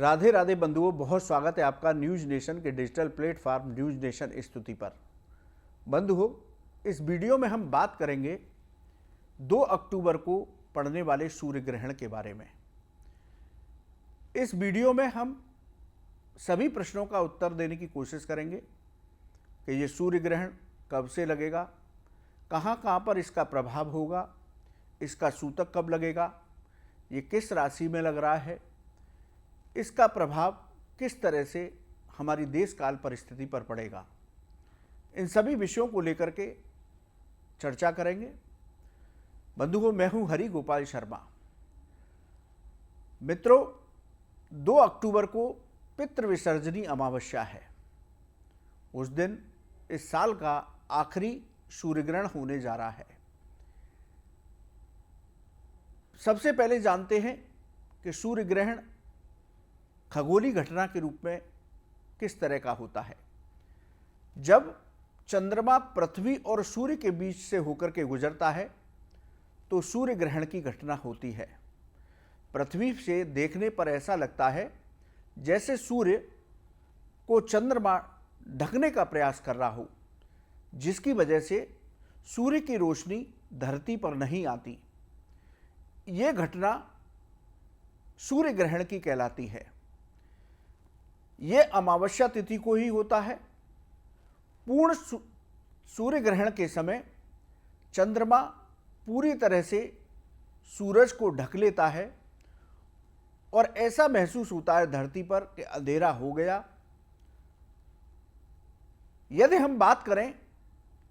राधे राधे बंधुओं, बहुत स्वागत है आपका न्यूज नेशन के डिजिटल प्लेटफॉर्म न्यूज नेशन स्तुति पर। बंधुओं, इस वीडियो में हम बात करेंगे 2 अक्टूबर को पड़ने वाले सूर्य ग्रहण के बारे में। इस वीडियो में हम सभी प्रश्नों का उत्तर देने की कोशिश करेंगे कि ये सूर्य ग्रहण कब से लगेगा, कहाँ कहाँ पर इसका प्रभाव होगा, इसका सूतक कब लगेगा, ये किस राशि में लग रहा है, इसका प्रभाव किस तरह से हमारी देश काल परिस्थिति पर पड़ेगा। इन सभी विषयों को लेकर के चर्चा करेंगे। बंधुओं, मैं हूं हरि गोपाल शर्मा। मित्रों, 2 अक्टूबर को पितृ विसर्जनी अमावस्या है। उस दिन इस साल का आखिरी सूर्य ग्रहण होने जा रहा है। सबसे पहले जानते हैं कि सूर्य ग्रहण खगोलीय घटना के रूप में किस तरह का होता है। जब चंद्रमा पृथ्वी और सूर्य के बीच से होकर के गुजरता है तो सूर्य ग्रहण की घटना होती है। पृथ्वी से देखने पर ऐसा लगता है जैसे सूर्य को चंद्रमा ढकने का प्रयास कर रहा हो, जिसकी वजह से सूर्य की रोशनी धरती पर नहीं आती। यह घटना सूर्य ग्रहण की कहलाती है। यह अमावस्या तिथि को ही होता है। पूर्ण सूर्य ग्रहण के समय चंद्रमा पूरी तरह से सूरज को ढक लेता है और ऐसा महसूस होता है धरती पर कि अंधेरा हो गया। यदि हम बात करें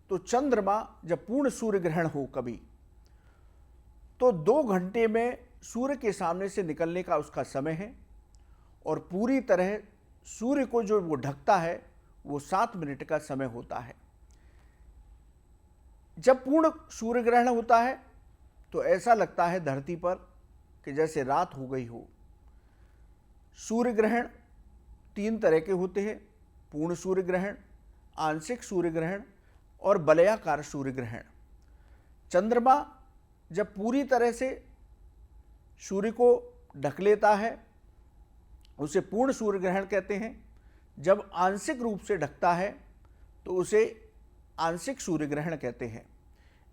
तो चंद्रमा जब पूर्ण सूर्य ग्रहण हो कभी, तो 2 घंटे में सूर्य के सामने से निकलने का उसका समय है और पूरी तरह सूर्य को जो वो ढकता है वो 7 मिनट का समय होता है। जब पूर्ण सूर्य ग्रहण होता है तो ऐसा लगता है धरती पर कि जैसे रात हो गई हो। सूर्य ग्रहण 3 तरह के होते हैं: पूर्ण सूर्य ग्रहण, आंशिक सूर्य ग्रहण और वलयाकार सूर्य ग्रहण। चंद्रमा जब पूरी तरह से सूर्य को ढक लेता है उसे पूर्ण सूर्य ग्रहण कहते हैं। जब आंशिक रूप से ढकता है तो उसे आंशिक सूर्य ग्रहण कहते हैं।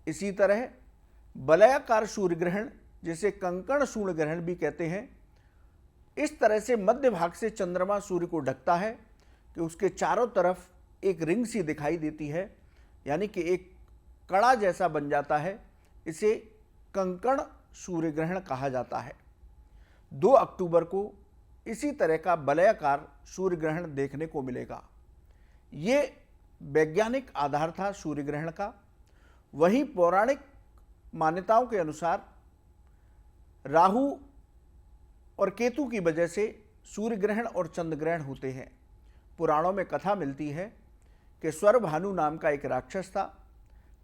इसी तरह वलयाकार सूर्य ग्रहण, जिसे कंकण सूर्य ग्रहण भी कहते हैं, इस तरह से मध्य भाग से चंद्रमा सूर्य को ढकता है कि उसके चारों तरफ एक रिंग सी दिखाई देती है, यानी कि एक कड़ा जैसा बन जाता है। इसे कंकण सूर्य ग्रहण कहा जाता है। 2 अक्टूबर को इसी तरह का वलयाकार सूर्य ग्रहण देखने को मिलेगा। ये वैज्ञानिक आधार था सूर्य ग्रहण का। वहीं पौराणिक मान्यताओं के अनुसार राहु और केतु की वजह से सूर्य ग्रहण और चंद्र ग्रहण होते हैं। पुराणों में कथा मिलती है कि स्वरभानु नाम का एक राक्षस था।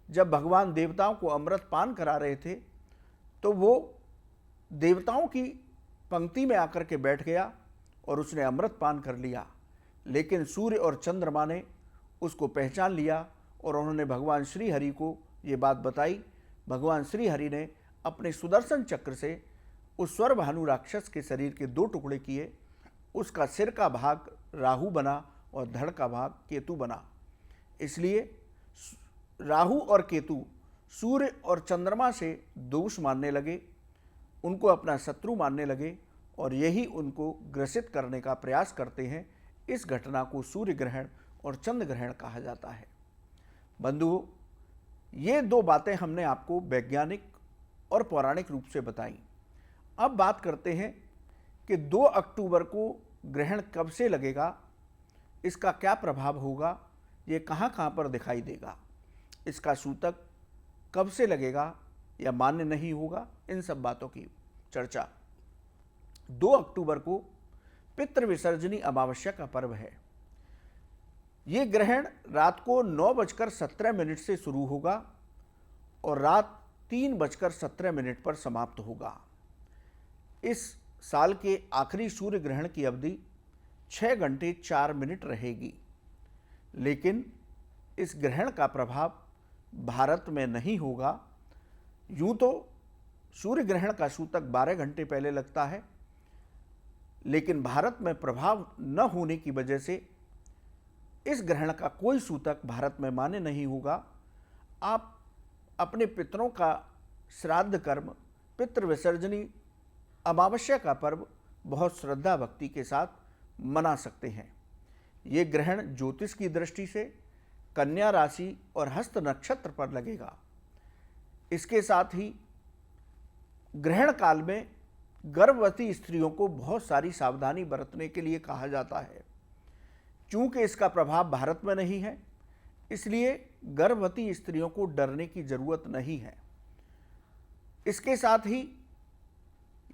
जब भगवान देवताओं को अमृत पान करा रहे थे तो वो देवताओं की पंक्ति में आकर के बैठ गया और उसने अमृत पान कर लिया। लेकिन सूर्य और चंद्रमा ने उसको पहचान लिया और उन्होंने भगवान श्री हरि को ये बात बताई। भगवान श्री हरि ने अपने सुदर्शन चक्र से उस स्वरभानु राक्षस के शरीर के 2 टुकड़े किए। उसका सिर का भाग राहु बना और धड़ का भाग केतु बना। इसलिए राहु और केतु सूर्य और चंद्रमा से दोष मानने लगे, उनको अपना शत्रु मानने लगे और यही उनको ग्रसित करने का प्रयास करते हैं। इस घटना को सूर्य ग्रहण और चंद्र ग्रहण कहा जाता है। बंधुओं, ये 2 बातें हमने आपको वैज्ञानिक और पौराणिक रूप से बताई। अब बात करते हैं कि 2 अक्टूबर को ग्रहण कब से लगेगा, इसका क्या प्रभाव होगा, ये कहाँ कहाँ पर दिखाई देगा, इसका सूतक कब से लगेगा या मान्य नहीं होगा, इन सब बातों की चर्चा। 2 अक्टूबर को पितृ विसर्जनी अमावस्या का पर्व है। ये ग्रहण रात को 9:17 से शुरू होगा और रात 3:17 पर समाप्त होगा। इस साल के आखिरी सूर्य ग्रहण की अवधि 6 घंटे 4 मिनट रहेगी। लेकिन इस ग्रहण का प्रभाव भारत में नहीं होगा। यूं तो सूर्य ग्रहण का सूतक 12 घंटे पहले लगता है, लेकिन भारत में प्रभाव न होने की वजह से इस ग्रहण का कोई सूतक भारत में मान्य नहीं होगा। आप अपने पितरों का श्राद्ध कर्म, पितृ विसर्जनी, अमावस्या का पर्व बहुत श्रद्धा भक्ति के साथ मना सकते हैं। ये ग्रहण ज्योतिष की दृष्टि से कन्या राशि और हस्त नक्षत्र पर लगेगा। इसके साथ ही ग्रहण काल में गर्भवती स्त्रियों को बहुत सारी सावधानी बरतने के लिए कहा जाता है। चूंकि इसका प्रभाव भारत में नहीं है, इसलिए गर्भवती स्त्रियों को डरने की जरूरत नहीं है। इसके साथ ही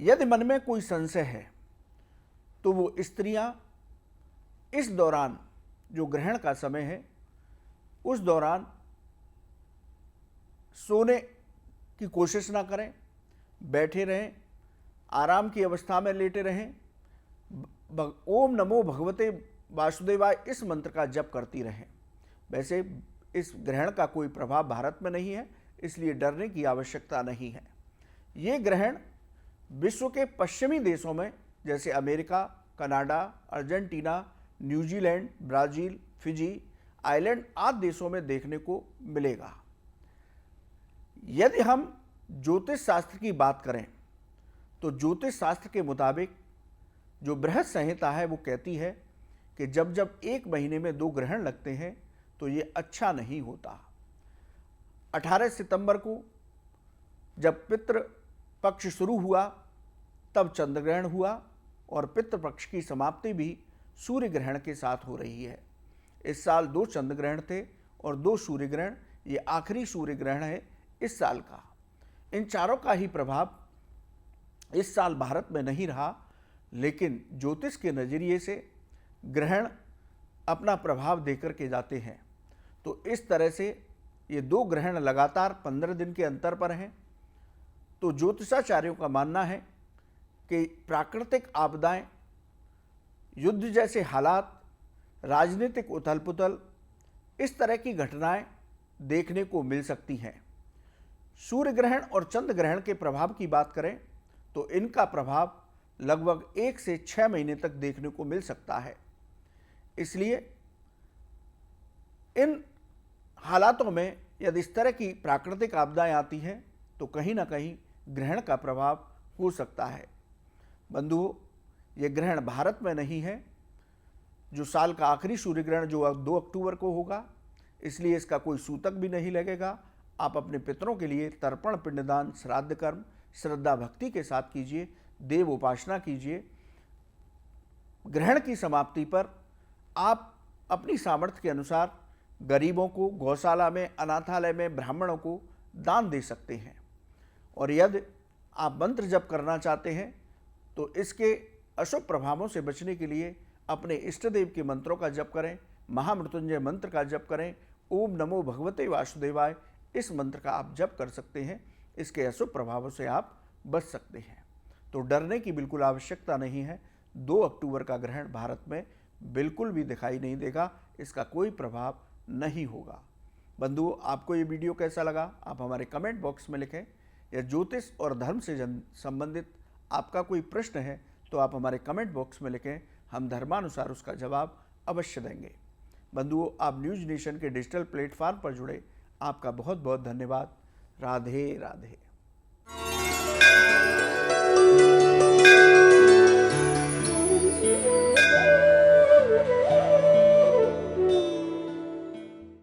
यदि मन में कोई संशय है तो वो स्त्रियां इस दौरान, जो ग्रहण का समय है, उस दौरान सोने की कोशिश ना करें, बैठे रहें, आराम की अवस्था में लेटे रहें, ओम नमो भगवते वासुदेवाय इस मंत्र का जप करती रहें। वैसे इस ग्रहण का कोई प्रभाव भारत में नहीं है, इसलिए डरने की आवश्यकता नहीं है। ये ग्रहण विश्व के पश्चिमी देशों में जैसे America, Canada, Argentina, New Zealand, Brazil, Fiji, island आदि देशों में देखने को मिलेगा। यदि हम ज्योतिष शास्त्र की बात करें तो ज्योतिष शास्त्र के मुताबिक जो बृहद संहिता है वो कहती है कि जब जब एक महीने में 2 ग्रहण लगते हैं तो ये अच्छा नहीं होता। 18 सितंबर को जब पितृ पक्ष शुरू हुआ तब चंद्र ग्रहण हुआ और पितृ पक्ष की समाप्ति भी सूर्य ग्रहण के साथ हो रही है। इस साल 2 चंद्र ग्रहण थे और 2 सूर्य ग्रहण। ये आखिरी सूर्य ग्रहण है इस साल का। इन चारों का ही प्रभाव इस साल भारत में नहीं रहा, लेकिन ज्योतिष के नज़रिए से ग्रहण अपना प्रभाव देकर के जाते हैं। तो इस तरह से ये 2 ग्रहण लगातार 15 दिन के अंतर पर हैं। तो ज्योतिषाचार्यों का मानना है कि प्राकृतिक आपदाएं, युद्ध जैसे हालात, राजनीतिक उथल पुथल, इस तरह की घटनाएं देखने को मिल सकती हैं। सूर्य ग्रहण और चंद्र ग्रहण के प्रभाव की बात करें तो इनका प्रभाव लगभग 1 से 6 महीने तक देखने को मिल सकता है। इसलिए इन हालातों में यदि इस तरह की प्राकृतिक आपदाएं आती हैं तो कहीं ना कहीं ग्रहण का प्रभाव हो सकता है। बंधुओं, ये ग्रहण भारत में नहीं है। जो साल का आखिरी सूर्य ग्रहण जो 2 अक्टूबर को होगा, इसलिए इसका कोई सूतक भी नहीं लगेगा। आप अपने पितरों के लिए तर्पण, पिंडदान, श्राद्ध कर्म श्रद्धा भक्ति के साथ कीजिए, देव उपासना कीजिए। ग्रहण की समाप्ति पर आप अपनी सामर्थ्य के अनुसार गरीबों को गौशाला में, अनाथालय में, ब्राह्मणों को दान दे सकते हैं। और यदि आप मंत्र जप करना चाहते हैं तो इसके अशुभ प्रभावों से बचने के लिए अपने इष्ट देव के मंत्रों का जप करें। महामृत्युंजय मंत्र का जप करें। ओम नमो भगवते वासुदेवाय इस मंत्र का आप जप कर सकते हैं। इसके अशुभ प्रभावों से आप बच सकते हैं। तो डरने की बिल्कुल आवश्यकता नहीं है। 2 अक्टूबर का ग्रहण भारत में बिल्कुल भी दिखाई नहीं देगा, इसका कोई प्रभाव नहीं होगा। बंधुओं, आपको ये वीडियो कैसा लगा आप हमारे कमेंट बॉक्स में लिखें। या ज्योतिष और धर्म से संबंधित आपका कोई प्रश्न है तो आप हमारे कमेंट बॉक्स में लिखें, हम धर्मानुसार उसका जवाब अवश्य देंगे। बंधुओं, आप न्यूज़ नेशन के डिजिटल प्लेटफॉर्म पर जुड़े, आपका बहुत बहुत धन्यवाद। राधे राधे।